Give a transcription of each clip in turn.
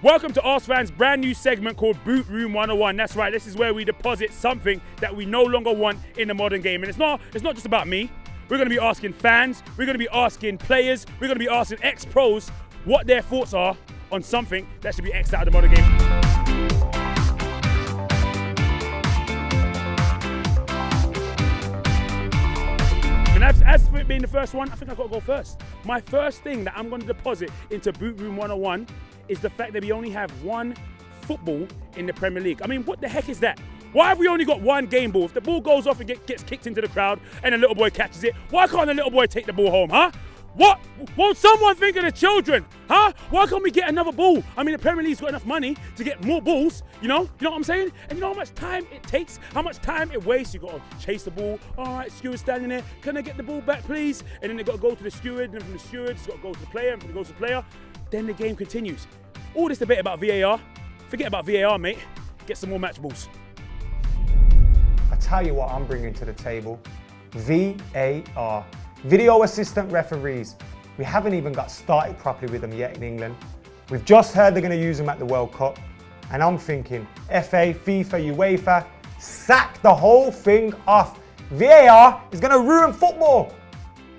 Welcome to AskFans' brand new segment called BootRoom 101. That's right, this is where we deposit something that we no longer want in the modern game. And it's not just about me. We're going to be asking fans, we're going to be asking players, we're going to be asking ex-pros what their thoughts are on something that should be X'd out of the modern game. And as for it being the first one, I think I've got to go first. My first thing that I'm going to deposit into BootRoom 101 is the fact that we only have one football in the Premier League. I mean, what the heck is that? Why have we only got one game ball? If the ball goes off and gets kicked into the crowd and a little boy catches it, why can't the little boy take the ball home, huh? What? Won't someone think of the children, huh? Why can't we get another ball? I mean, the Premier League's got enough money to get more balls, you know what I'm saying? And you know how much time it takes, how much time it wastes? You got to chase the ball. All right, steward standing there. Can I get the ball back, please? And then they got to go to the steward, and from the steward, it's got to go to the player, and from the go to the player, then the game continues. All this debate about VAR, forget about VAR, mate. Get some more match balls. I tell you what I'm bringing to the table, VAR. Video assistant referees. We haven't even got started properly with them yet in England. We've just heard they're going to use them at the World Cup. And I'm thinking, FA, FIFA, UEFA, sack the whole thing off. VAR is going to ruin football.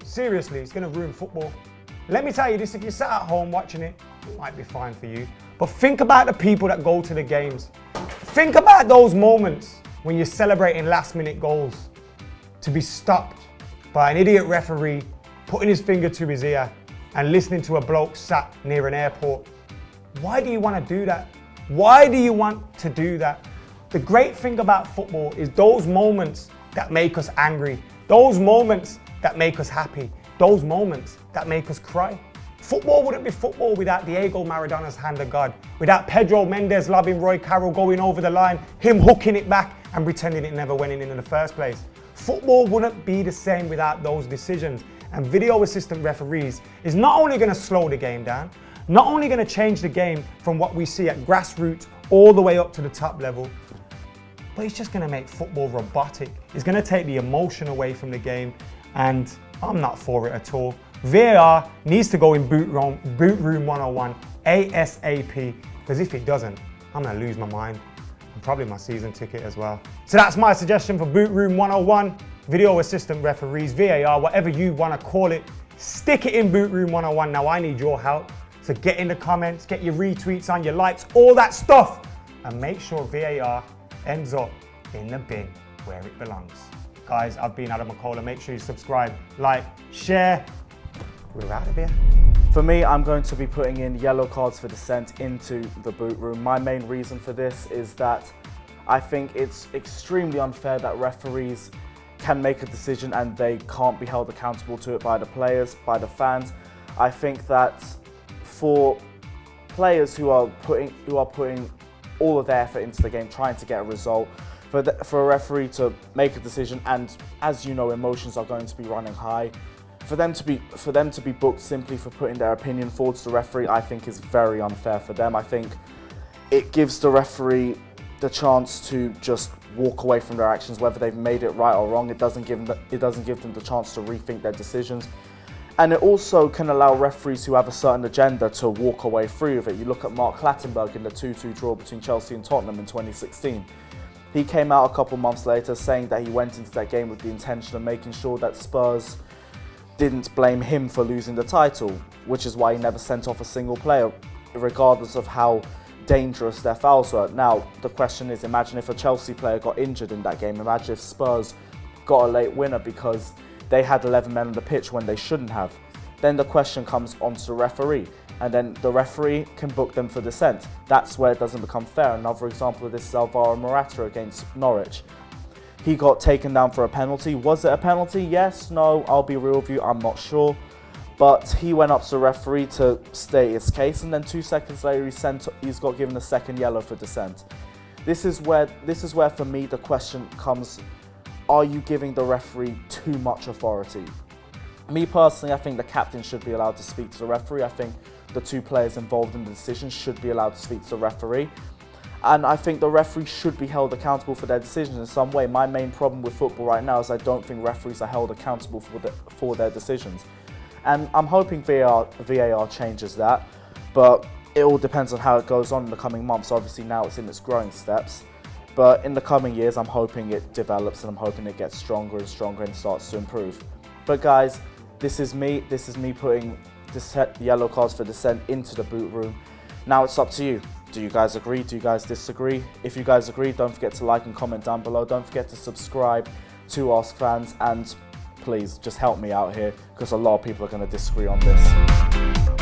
Seriously, it's going to ruin football. Let me tell you this, if you sat at home watching it, it might be fine for you. But think about the people that go to the games. Think about those moments when you're celebrating last-minute goals to be stopped by an idiot referee putting his finger to his ear and listening to a bloke sat near an airport. Why do you want to do that? Why do you want to do that? The great thing about football is those moments that make us angry, those moments that make us happy, those moments that make us cry. Football wouldn't be football without Diego Maradona's hand of God, without Pedro Mendes lobbing Roy Carroll going over the line, him hooking it back and pretending it never went in the first place. Football wouldn't be the same without those decisions. And video assistant referees is not only going to slow the game down, not only going to change the game from what we see at grassroots all the way up to the top level, but it's just going to make football robotic. It's going to take the emotion away from the game, and I'm not for it at all. VAR needs to go in BootRoom 101 ASAP, because if it doesn't, I'm going to lose my mind. And probably my season ticket as well. So that's my suggestion for BootRoom 101. Video assistant referees, VAR, whatever you want to call it, stick it in BootRoom 101. Now I need your help. So get in the comments, get your retweets on, your likes, all that stuff. And make sure VAR ends up in the bin where it belongs. Guys, I've been Adam McKola. Make sure you subscribe, like, share. We're out of here. For me, I'm going to be putting in yellow cards for dissent into the boot room. My main reason for this is that I think it's extremely unfair that referees can make a decision and they can't be held accountable to it by the players, by the fans. I think that for players who are putting all of their effort into the game, trying to get a result, for a referee to make a decision, and as you know, emotions are going to be running high, for them to be booked simply for putting their opinion forward to the referee, I think is very unfair for them. I think it gives the referee the chance to just walk away from their actions, whether they've made it right or wrong. It doesn't give them the chance to rethink their decisions. And it also can allow referees who have a certain agenda to walk away free of it. You look at Mark Clattenburg in the 2-2 draw between Chelsea and Tottenham in 2016. He came out a couple months later saying that he went into that game with the intention of making sure that Spurs didn't blame him for losing the title, which is why he never sent off a single player, regardless of how dangerous their fouls were. Now, the question is, imagine if a Chelsea player got injured in that game. Imagine if Spurs got a late winner because they had 11 men on the pitch when they shouldn't have. Then the question comes onto the referee, and then the referee can book them for dissent. That's where it doesn't become fair. Another example of this is Alvaro Morata against Norwich. He got taken down for a penalty. Was it a penalty? Yes, no, I'll be real with you, I'm not sure. But he went up to the referee to state his case, and then 2 seconds later he's got given a second yellow for dissent. This is where for me the question comes, are you giving the referee too much authority? Me personally, I think the captain should be allowed to speak to the referee. I think the two players involved in the decision should be allowed to speak to the referee. And I think the referee should be held accountable for their decisions in some way. My main problem with football right now is I don't think referees are held accountable for their decisions. And I'm hoping VAR changes that. But it all depends on how it goes on in the coming months. Obviously now it's in its growing steps, but in the coming years I'm hoping it develops and I'm hoping it gets stronger and stronger and starts to improve. But guys, this is me putting the yellow cards for dissent into the boot room. Now it's up to you. Do you guys agree? Do you guys disagree? If you guys agree, don't forget to like and comment down below. Don't forget to subscribe to AskFans, and please just help me out here because a lot of people are going to disagree on this.